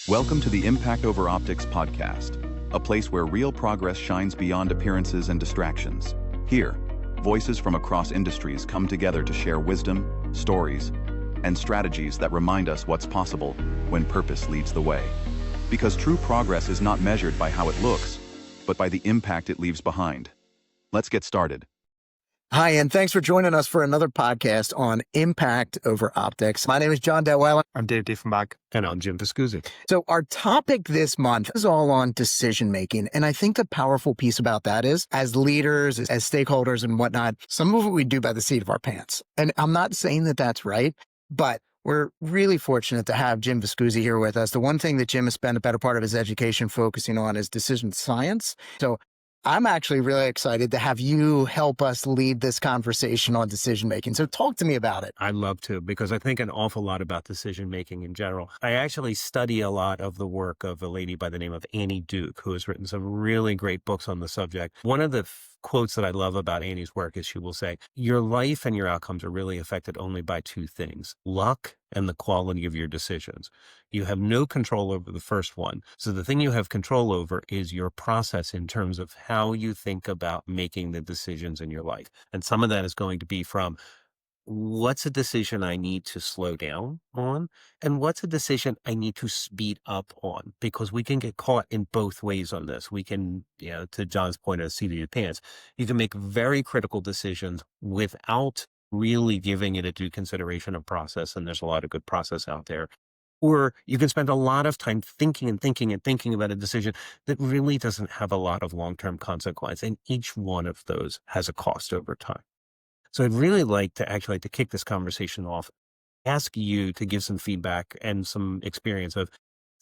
Welcome to the Impact Over Optics podcast, a place where real progress shines beyond appearances and distractions. Here, voices from across industries come together to share wisdom, stories, and strategies that remind us what's possible when purpose leads the way. Because true progress is not measured by how it looks, but by the impact it leaves behind. Let's get started. Hi, and thanks for joining us for another podcast on Impact Over Optics. My name is John Detweiler. I'm Dave Diefenbach. And I'm Jim Viscusi. So our topic this month is all on decision-making. And I think the powerful piece about that is, as leaders, as stakeholders and whatnot, some of it we do by the seat of our pants. And I'm not saying that that's right, but we're really fortunate to have Jim Viscusi here with us. The one thing that Jim has spent a better part of his education focusing on is decision science. So I'm actually really excited to have you help us lead this conversation on decision-making. So talk to me about it. I'd love to, because I think an awful lot about decision-making in general. I actually study a lot of the work of a lady by the name of Annie Duke, who has written some really great books on the subject. One of the quotes that I love about Annie's work is she will say, your life and your outcomes are really affected only by two things, luck and the quality of your decisions. You have no control over the first one. So the thing you have control over is your process in terms of how you think about making the decisions in your life. And some of that is going to be from what's a decision I need to slow down on, and what's a decision I need to speed up on, because we can get caught in both ways on this. We can, to John's point of seat of your pants, you can make very critical decisions without really giving it a due consideration of process. And there's a lot of good process out there. Or you can spend a lot of time thinking about a decision that really doesn't have a lot of long-term consequence. And each one of those has a cost over time. So I'd really like to kick this conversation off, ask you to give some feedback and some experience of,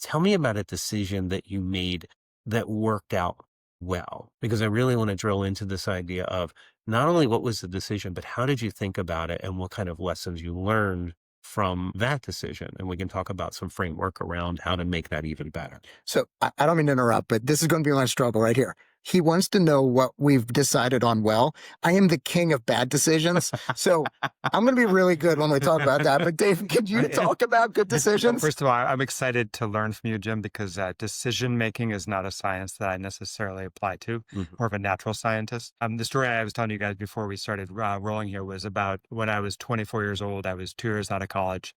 tell me about a decision that you made that worked out well, because I really want to drill into this idea of not only what was the decision, but how did you think about it and what kind of lessons you learned from that decision. And we can talk about some framework around how to make that even better. So I don't mean to interrupt, but this is going to be my struggle right here. He wants to know what we've decided on well. I am the king of bad decisions. So I'm going to be really good when we talk about that. But Dave, could you talk about good decisions? First of all, I'm excited to learn from you, Jim, because decision-making is not a science that I necessarily apply to, more of a natural scientist. The story I was telling you guys before we started rolling here was about when I was 24 years old. I was 2 years out of college.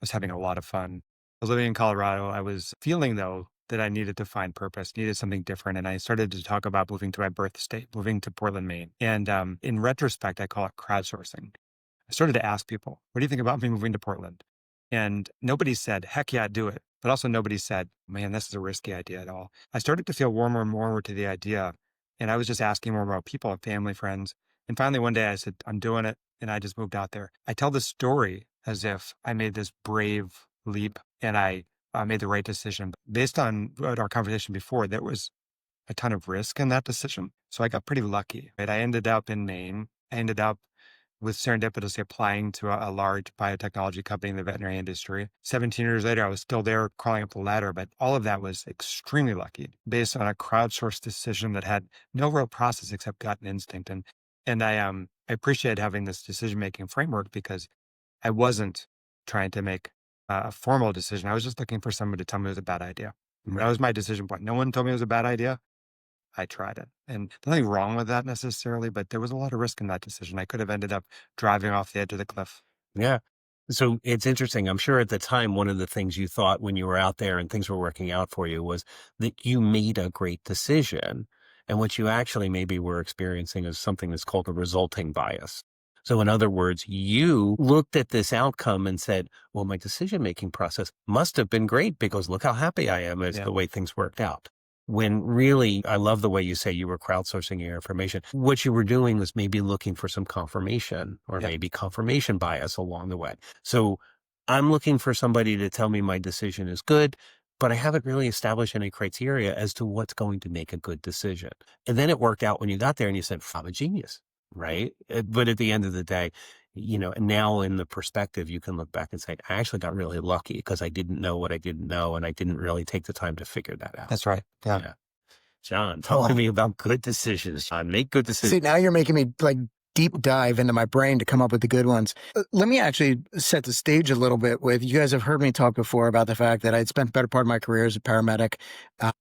I was having a lot of fun. I was living in Colorado. I was feeling, though, that I needed to find purpose, needed something different. And I started to talk about moving to my birth state, moving to Portland, Maine. And in retrospect, I call it crowdsourcing. I started to ask people, what do you think about me moving to Portland? And nobody said, heck yeah, do it. But also nobody said, man, this is a risky idea at all. I started to feel warmer and warmer to the idea. And I was just asking more about people, family, friends. And finally, one day I said, I'm doing it. And I just moved out there. I tell this story as if I made this brave leap and I made the right decision. Based on our conversation before, there was a ton of risk in that decision. So I got pretty lucky. Right? I ended up in Maine. I ended up with serendipitously applying to a large biotechnology company in the veterinary industry. 17 years later, I was still there crawling up the ladder, but all of that was extremely lucky based on a crowdsourced decision that had no real process except gut and instinct. And I appreciate having this decision-making framework because I wasn't trying to make a formal decision. I was just looking for someone to tell me it was a bad idea. That was my decision point. No one told me it was a bad idea. I tried it. And nothing wrong with that necessarily, but there was a lot of risk in that decision. I could have ended up driving off the edge of the cliff. Yeah. So it's interesting. I'm sure at the time, one of the things you thought when you were out there and things were working out for you was that you made a great decision. And what you actually maybe were experiencing is something that's called a resulting bias. So in other words, you looked at this outcome and said, well, my decision-making process must have been great because look how happy I am as the way things worked out. When really, I love the way you say you were crowdsourcing your information. What you were doing was maybe looking for some confirmation or maybe confirmation bias along the way. So I'm looking for somebody to tell me my decision is good, but I haven't really established any criteria as to what's going to make a good decision. And then it worked out when you got there and you said, I'm a genius. Right. But at the end of the day, now in the perspective, you can look back and say, I actually got really lucky because I didn't know what I didn't know. And I didn't really take the time to figure that out. That's right. Yeah. John, talk to me about good decisions. John, make good decisions. See, now you're making me deep dive into my brain to come up with the good ones. Let me actually set the stage a little bit with, you guys have heard me talk before about the fact that I'd spent the better part of my career as a paramedic.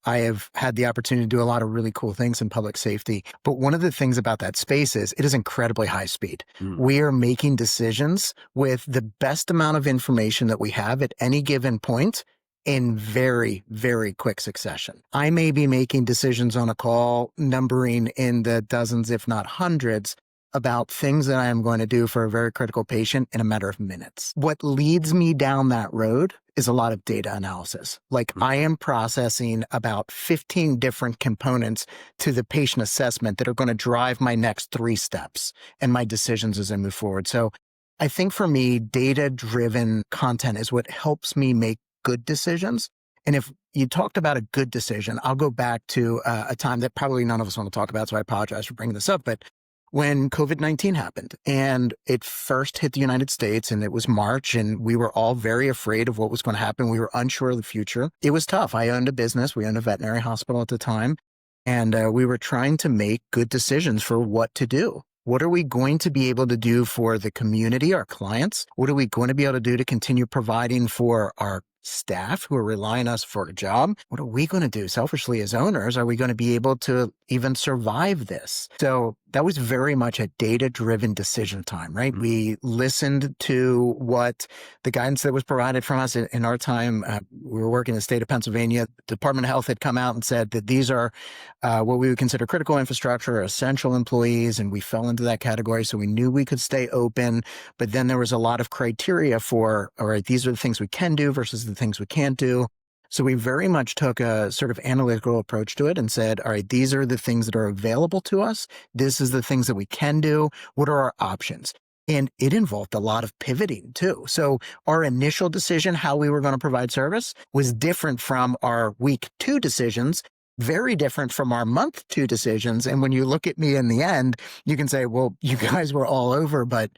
I have had the opportunity to do a lot of really cool things in public safety. But one of the things about that space is it is incredibly high speed. We are making decisions with the best amount of information that we have at any given point in very, very quick succession. I may be making decisions on a call numbering in the dozens, if not hundreds, about things that I am going to do for a very critical patient in a matter of minutes. What leads me down that road is a lot of data analysis. Like I am processing about 15 different components to the patient assessment that are going to drive my next 3 steps and my decisions as I move forward. So I think for me, data-driven content is what helps me make good decisions. And if you talked about a good decision, I'll go back to a time that probably none of us want to talk about, so I apologize for bringing this up, but when COVID-19 happened and it first hit the United States and it was March and we were all very afraid of what was going to happen. We were unsure of the future. It was tough. I owned a business. We owned a veterinary hospital at the time. And we were trying to make good decisions for what to do. What are we going to be able to do for the community, our clients? What are we going to be able to do to continue providing for our staff who are relying on us for a job? What are we going to do selfishly as owners? Are we going to be able to even survive this? So that was very much a data-driven decision time, right? We listened to what the guidance that was provided from us in our time. We were working in the state of Pennsylvania. The Department of Health had come out and said that these are what we would consider critical infrastructure, essential employees, and we fell into that category. So we knew we could stay open, but then there was a lot of criteria for, all right, these are the things we can do versus the things we can't do. So we very much took a sort of analytical approach to it and said, all right, these are the things that are available to us. This is the things that we can do. What are our options? And it involved a lot of pivoting too. So our initial decision, how we were going to provide service, was different from our week 2 decisions, very different from our month 2 decisions. And when you look at me in the end, you can say, well, you guys were all over, but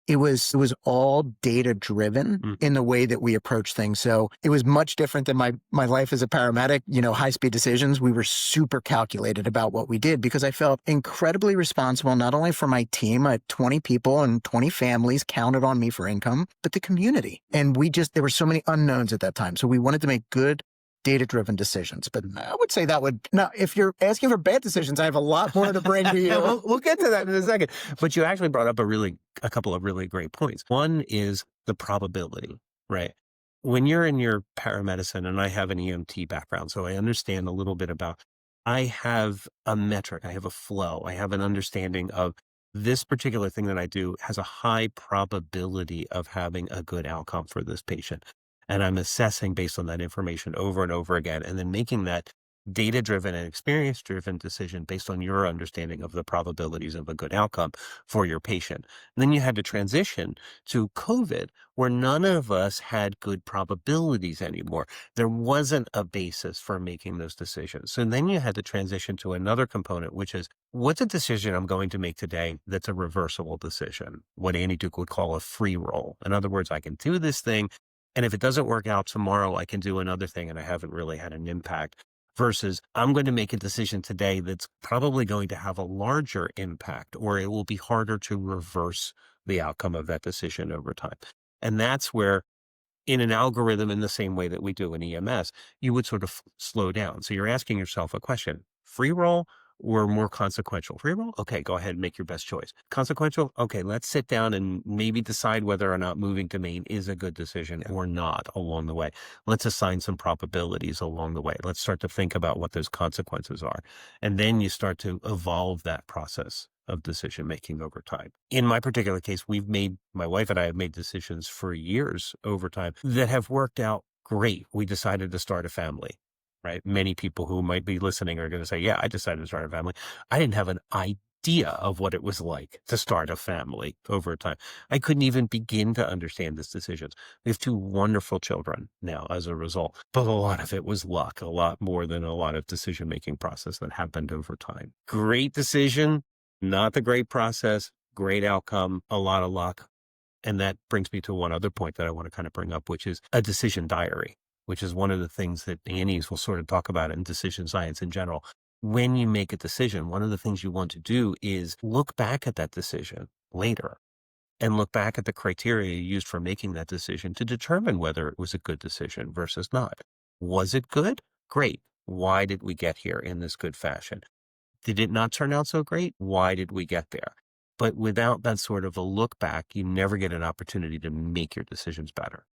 it was all data driven in the way that we approach things. So it was much different than my life as a paramedic, high speed decisions. We were super calculated about what we did because I felt incredibly responsible, not only for my team, 20 people and 20 families counted on me for income, but the community. And there were so many unknowns at that time. So we wanted to make good data-driven decisions. But I would say now, if you're asking for bad decisions, I have a lot more to bring to you. We'll get to that in a second. But you actually brought up a couple of really great points. One is the probability, right? When you're in your paramedicine, and I have an EMT background, so I understand a little bit about, I have a metric, I have a flow, I have an understanding of this particular thing that I do has a high probability of having a good outcome for this patient. And I'm assessing based on that information over and over again, and then making that data-driven and experience-driven decision based on your understanding of the probabilities of a good outcome for your patient. And then you had to transition to COVID, where none of us had good probabilities anymore. There wasn't a basis for making those decisions. So then you had to transition to another component, which is, what's a decision I'm going to make today that's a reversible decision? What Annie Duke would call a free roll. In other words, I can do this thing, and if it doesn't work out tomorrow, I can do another thing and I haven't really had an impact. Versus I'm going to make a decision today that's probably going to have a larger impact, or it will be harder to reverse the outcome of that decision over time. And that's where, in an algorithm, in the same way that we do in EMS, you would sort of slow down. So you're asking yourself a question: free roll or more consequential? Free roll? Okay, go ahead and make your best choice. Consequential? Okay, let's sit down and maybe decide whether or not moving domain is a good decision or not along the way. Let's assign some probabilities along the way. Let's start to think about what those consequences are. And then you start to evolve that process of decision making over time. In my particular case, my wife and I have made decisions for years over time that have worked out great. We decided to start a family. Right? Many people who might be listening are going to say, yeah, I decided to start a family. I didn't have an idea of what it was like to start a family over time. I couldn't even begin to understand these decisions. We have 2 wonderful children now as a result, but a lot of it was luck, a lot more than a lot of decision-making process that happened over time. Great decision, not the great process, great outcome, a lot of luck. And that brings me to one other point that I want to kind of bring up, which is a decision diary, which is one of the things that Annie's will sort of talk about in decision science in general. when you make a decision, one of the things you want to do is look back at that decision later and look back at the criteria you used for making that decision to determine whether it was a good decision versus not. Was it good? Great. Why did we get here in this good fashion? Did it not turn out so great? Why did we get there? But without that sort of a look back, you never get an opportunity to make your decisions better.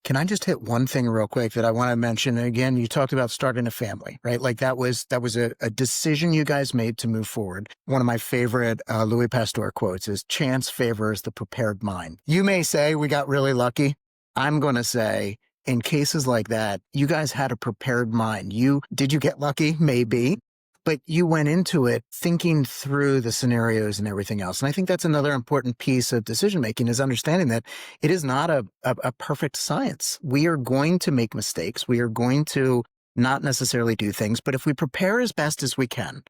Can I just hit one thing real quick that I want to mention? Again, you talked about starting a family, right? Like that was a decision you guys made to move forward. One of my favorite Louis Pasteur quotes is, "Chance favors the prepared mind." You may say we got really lucky. I'm going to say in cases like that, you guys had a prepared mind. Did you get lucky? Maybe. But you went into it thinking through the scenarios and everything else. And I think that's another important piece of decision making, is understanding that it is not a perfect science. We are going to make mistakes. We are going to not necessarily do things. But if we prepare as best as we can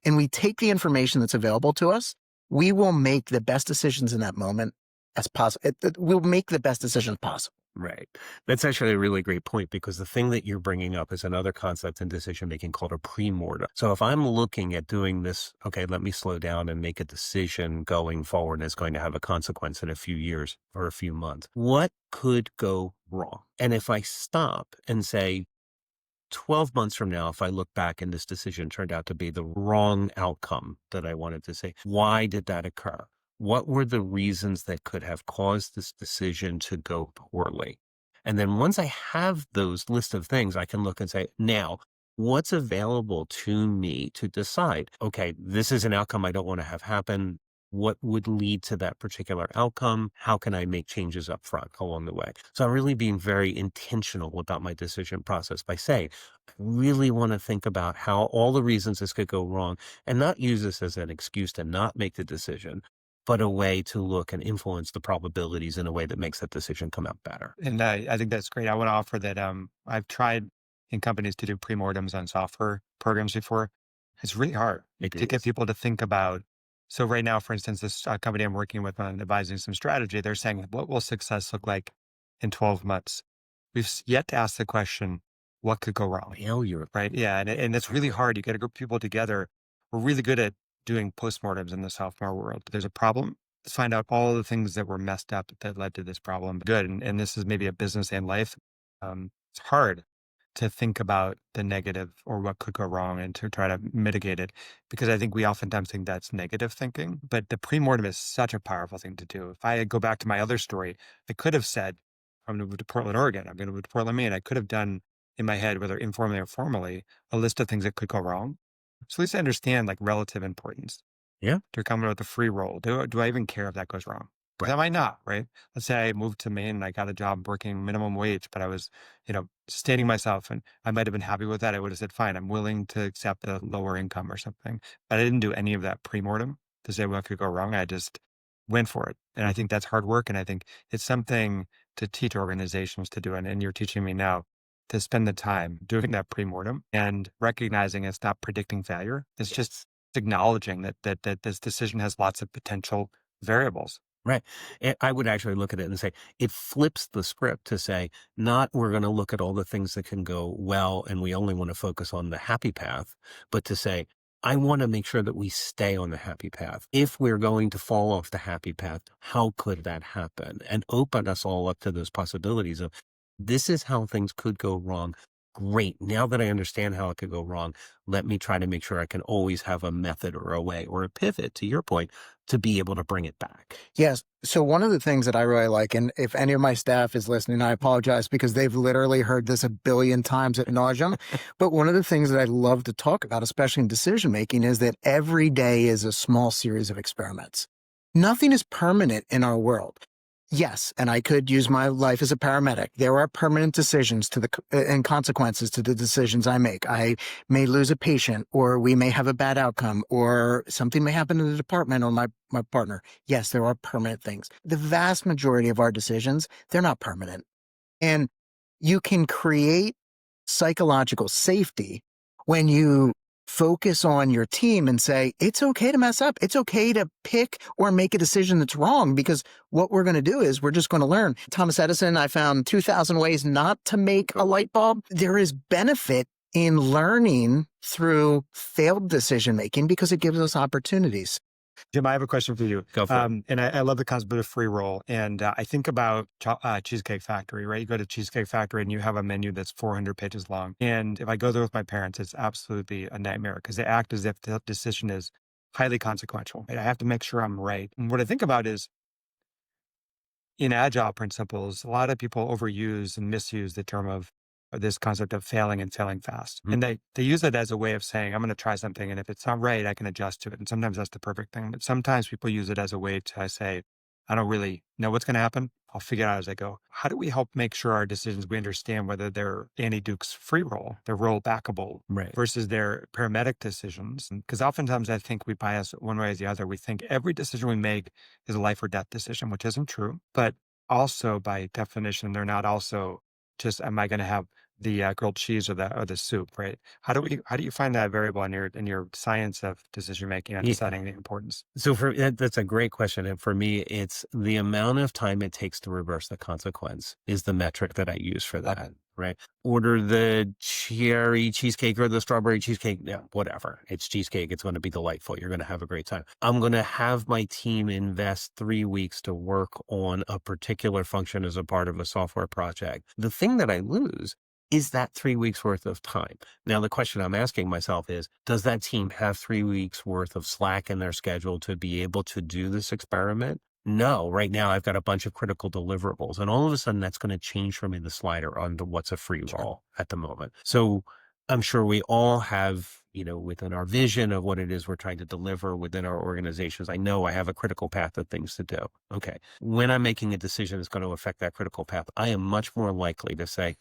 and we take the information that's available to us, we will make the best decisions in that moment as possible. We'll make the best decisions possible. Right. That's actually a really great point, because the thing that you're bringing up is another concept in decision making called a pre-mortem. So if I'm looking at doing this, okay, let me slow down and make a decision going forward and it's going to have a consequence in a few years or a few months, what could go wrong? And if I stop and say, 12 months from now, if I look back and this decision turned out to be the wrong outcome that I wanted to say, why did that occur? What were the reasons that could have caused this decision to go poorly? And then once I have those list of things, I can look and say, now, what's available to me to decide, okay, this is an outcome I don't want to have happen. What would lead to that particular outcome? How can I make changes up front along the way? So I'm really being very intentional about my decision process by saying, I really want to think about how all the reasons this could go wrong, and not use this as an excuse to not make the decision, but a way to look and influence the probabilities in a way that makes that decision come out better. And I think that's great. I want to offer that I've tried in companies to do pre-mortems on software programs before. It's really hard to get people to think about. So right now, for instance, this company I'm working with on advising some strategy, they're saying, what will success look like in 12 months? We've yet to ask the question, what could go wrong? Failure. Right? Yeah. And it's really hard. You get a group of people together. We're really good at doing postmortems in the software world. But there's a problem. Let's find out all the things that were messed up that led to this problem. Good. And this is maybe a business and life. It's hard to think about the negative or what could go wrong and to try to mitigate it, because I think we oftentimes think that's negative thinking. But the pre-mortem is such a powerful thing to do. If I go back to my other story, I could have said, I'm going to move to Portland, Oregon. I'm going to move to Portland, Maine. I could have done in my head, whether informally or formally, a list of things that could go wrong. So at least I understand like relative importance. Yeah. To come with a free roll. Do I even care if that goes wrong? Right. I might not, right? Let's say I moved to Maine and I got a job working minimum wage, but I was, sustaining myself, and I might have been happy with that. I would have said, fine, I'm willing to accept a lower income or something. But I didn't do any of that pre-mortem to say what could go wrong. I just went for it. And I think that's hard work. And I think it's something to teach organizations to do. And you're teaching me now to spend the time doing that pre-mortem and recognizing it's not predicting failure. It's just acknowledging that this decision has lots of potential variables. Right. And I would actually look at it and say, it flips the script to say, not we're going to look at all the things that can go well and we only want to focus on the happy path, but to say, I want to make sure that we stay on the happy path. If we're going to fall off the happy path, how could that happen? And open us all up to those possibilities of, this is how things could go wrong. Great. Now that I understand how it could go wrong, let me try to make sure I can always have a method or a way or a pivot, to your point, to be able to bring it back. Yes. So one of the things that I really like, and if any of my staff is listening, I apologize because they've literally heard this a billion times ad nauseum. But one of the things that I love to talk about, especially in decision making, is that every day is a small series of experiments. Nothing is permanent in our world. Yes, and I could use my life as a paramedic. There are permanent decisions and consequences to the decisions I make. I may lose a patient, or we may have a bad outcome, or something may happen in the department or my partner. Yes, there are permanent things. The vast majority of our decisions, they're not permanent. And you can create psychological safety when you focus on your team and say, it's okay to mess up. It's okay to pick or make a decision that's wrong, because what we're going to do is we're just going to learn. Thomas Edison, I found 2,000 ways not to make a light bulb. There is benefit in learning through failed decision making because it gives us opportunities. Jim, I have a question for you. Go for it. And I love the concept of free roll. And I think about Cheesecake Factory, right? You go to Cheesecake Factory and you have a menu that's 400 pages long. And if I go there with my parents, it's absolutely a nightmare because they act as if the decision is highly consequential. Right? I have to make sure I'm right. And what I think about is in agile principles, a lot of people overuse and misuse the term of this concept of failing and failing fast. Mhm. And they use it as a way of saying, I'm going to try something. And if it's not right, I can adjust to it. And sometimes that's the perfect thing. But sometimes people use it as a way to say, I don't really know what's going to happen. I'll figure it out as I go. How do we help make sure our decisions, we understand whether they're Annie Duke's free roll, they're roll backable Right. versus their paramedic decisions? Because oftentimes I think we bias one way or the other. We think every decision we make is a life or death decision, which isn't true. But also by definition, they're not also just, am I going to have the grilled cheese or the soup, right? How do you find that variable in your science of decision making and Yeah. deciding the importance? So that's a great question. And for me, it's the amount of time it takes to reverse the consequence is the metric that I use for that, right? Order the cherry cheesecake or the strawberry cheesecake. Yeah, whatever. It's cheesecake. It's going to be delightful. You're going to have a great time. I'm going to have my team invest 3 weeks to work on a particular function as a part of a software project. The thing that I lose is that 3 weeks worth of time. Now, the question I'm asking myself is, does that team have 3 weeks worth of slack in their schedule to be able to do this experiment? No, right now I've got a bunch of critical deliverables, and all of a sudden that's going to change for me the slider onto what's a free roll at the moment. So I'm sure we all have, within our vision of what it is we're trying to deliver within our organizations, I know I have a critical path of things to do. Okay. When I'm making a decision that's going to affect that critical path, I am much more likely to say,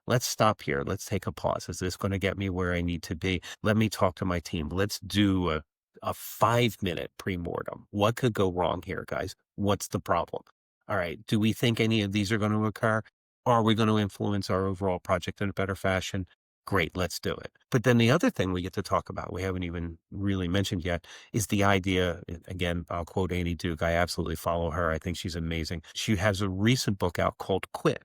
let's stop here. Let's take a pause. Is this going to get me where I need to be? Let me talk to my team. Let's do a 5-minute pre-mortem. What could go wrong here, guys? What's the problem? All right. Do we think any of these are going to occur? Are we going to influence our overall project in a better fashion? Great, let's do it. But then the other thing we get to talk about, we haven't even really mentioned yet, is the idea, again, I'll quote Annie Duke. I absolutely follow her. I think she's amazing. She has a recent book out called Quit,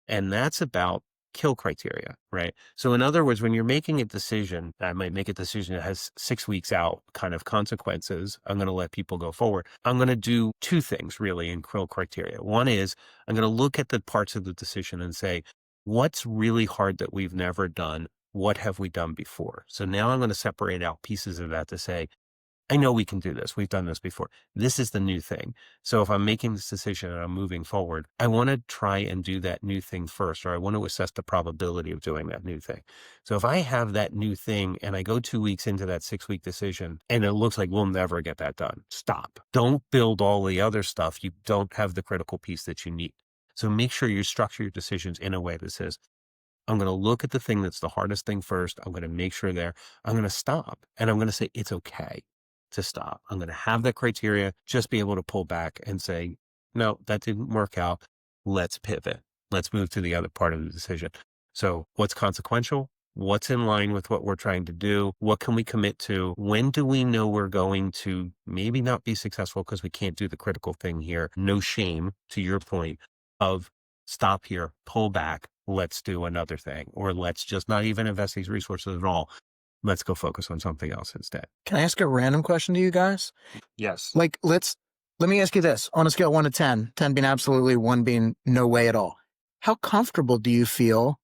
and that's about kill criteria, right? So in other words, when you're making a decision, I might make a decision that has 6 weeks out kind of consequences. I'm going to let people go forward. I'm going to do 2 things really in kill criteria. One is I'm going to look at the parts of the decision and say, what's really hard that we've never done? What have we done before? So now I'm going to separate out pieces of that to say, I know we can do this. We've done this before. This is the new thing. So if I'm making this decision and I'm moving forward, I want to try and do that new thing first, or I want to assess the probability of doing that new thing. So if I have that new thing and I go 2 weeks into that 6-week decision and it looks like we'll never get that done, stop. Don't build all the other stuff. You don't have the critical piece that you need. So make sure you structure your decisions in a way that says, I'm going to look at the thing that's the hardest thing first. I'm going to make sure there. I'm going to stop. And I'm going to say, it's okay to stop. I'm going to have that criteria, just be able to pull back and say, no, that didn't work out. Let's pivot. Let's move to the other part of the decision. So what's consequential? What's in line with what we're trying to do? What can we commit to? When do we know we're going to maybe not be successful because we can't do the critical thing here? No shame, to your point, of stop here, pull back, let's do another thing, or let's just not even invest these resources at all. Let's go focus on something else instead. Can I ask a random question to you guys? Yes. Like, let me ask you this on a scale of 1 to 10, 10 being absolutely, 1 being no way at all. How comfortable do you feel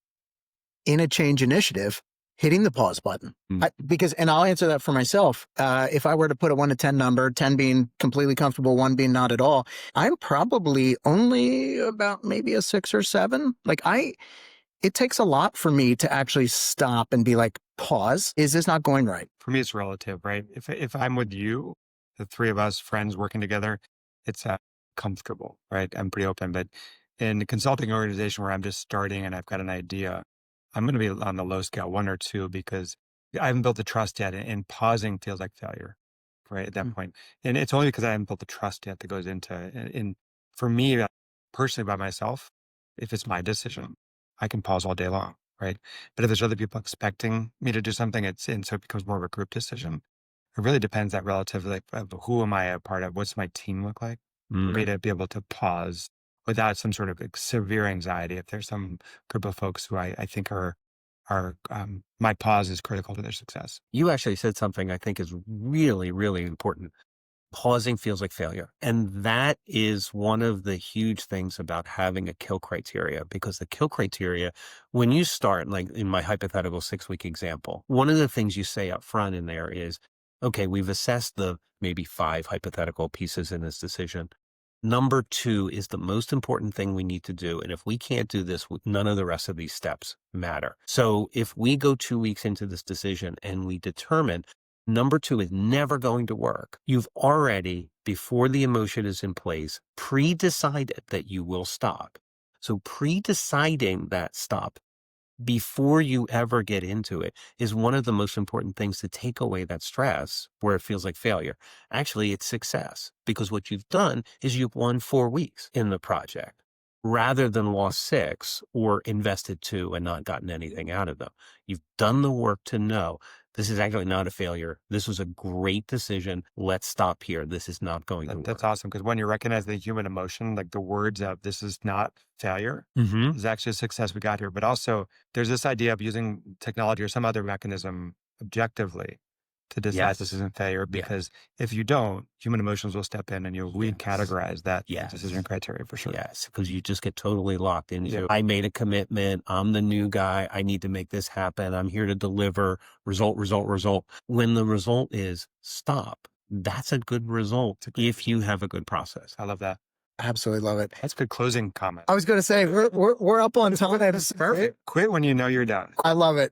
in a change initiative hitting the pause button? And I'll answer that for myself. If I were to put a 1 to 10 number, 10 being completely comfortable, 1 being not at all, I'm probably only about maybe a 6 or 7. It takes a lot for me to actually stop and be like, pause. Is this not going right? For me, it's relative, right? If I'm with you, the 3 of us friends working together, it's comfortable, right? I'm pretty open. But in a consulting organization where I'm just starting and I've got an idea, I'm going to be on the low scale, 1 or 2, because I haven't built the trust yet. And pausing feels like failure, right? At that point. And it's only because I haven't built the trust yet that goes into, and for me, personally by myself, if it's my decision, I can pause all day long, right? But if there's other people expecting me to do something, so it becomes more of a group decision. It really depends that relatively of who am I a part of? What's my team look like? For me to be able to pause without some sort of severe anxiety. If there's some group of folks who I think are my pause is critical to their success. You actually said something I think is really, really important. Pausing feels like failure. And that is one of the huge things about having a kill criteria, because the kill criteria, when you start, like in my hypothetical 6-week example, one of the things you say up front in there is, okay, we've assessed the maybe 5 hypothetical pieces in this decision. Number 2 is the most important thing we need to do. And if we can't do this, none of the rest of these steps matter. So if we go 2 weeks into this decision and we determine number 2 is never going to work, you've already, before the emotion is in place, pre-decided that you will stop. So pre-deciding that stop before you ever get into it is one of the most important things to take away that stress where it feels like failure. Actually, it's success, because what you've done is you've won 4 weeks in the project rather than lost 6 or invested 2 and not gotten anything out of them. You've done the work to know this is actually not a failure. This was a great decision. Let's stop here. This is not going to work. That's awesome, because when you recognize the human emotion, like the words of this is not failure, is actually a success we got here. But also there's this idea of using technology or some other mechanism objectively to decide this isn't failure, because if you don't, human emotions will step in and you'll recategorize that decision criteria for sure. Yes, because you just get totally locked into, I made a commitment, I'm the new guy, I need to make this happen, I'm here to deliver, result. When the result is stop, that's a good result if you have a good process. I love that. Absolutely love it. That's a good closing comment. I was going to say, we're up on time. That's perfect. Quit when you know you're done. I love it.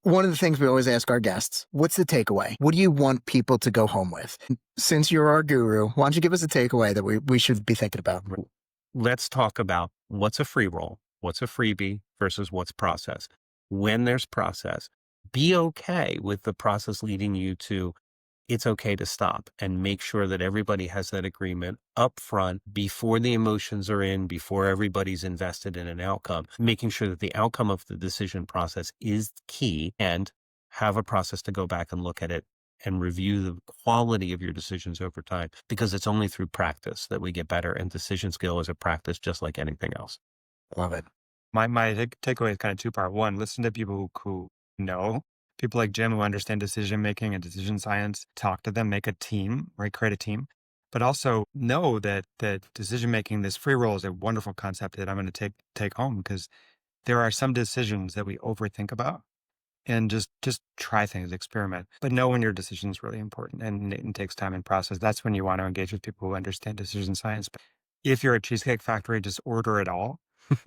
One of the things we always ask our guests, what's the takeaway? What do you want people to go home with? Since you're our guru, why don't you give us a takeaway that we should be thinking about? Let's talk about what's a free roll, what's a freebie versus what's process. When there's process, be okay with the process leading you to it's okay to stop, and make sure that everybody has that agreement up front before the emotions are in, before everybody's invested in an outcome, making sure that the outcome of the decision process is key, and have a process to go back and look at it and review the quality of your decisions over time, because it's only through practice that we get better, and decision skill is a practice just like anything else. Love it. My takeaway is kind of 2-part. One, listen to people who know. People like Jim who understand decision-making and decision science, talk to them, make a team, right? Create a team. But also know that decision-making, this free roll, is a wonderful concept that I'm going to take home, because there are some decisions that we overthink about, and just try things, experiment. But know when your decision is really important, and it takes time and process. That's when you want to engage with people who understand decision science. But if you're a Cheesecake Factory, just order it all.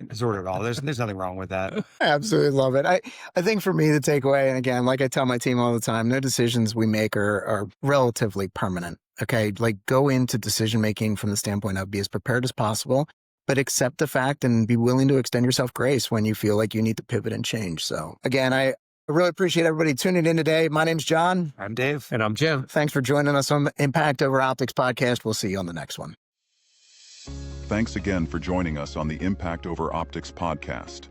Just order it all. There's nothing wrong with that. I absolutely love it. I think for me, the takeaway, and again, like I tell my team all the time, no decisions we make are relatively permanent. Okay. Like, go into decision making from the standpoint of be as prepared as possible, but accept the fact and be willing to extend yourself grace when you feel like you need to pivot and change. So again, I really appreciate everybody tuning in today. My name's John. I'm Dave. And I'm Jim. Thanks for joining us on the Impact Over Optics podcast. We'll see you on the next one. Thanks again for joining us on the Impact Over Optics podcast.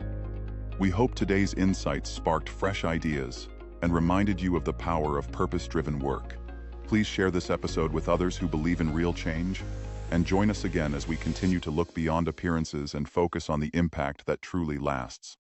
We hope today's insights sparked fresh ideas and reminded you of the power of purpose-driven work. Please share this episode with others who believe in real change, and join us again as we continue to look beyond appearances and focus on the impact that truly lasts.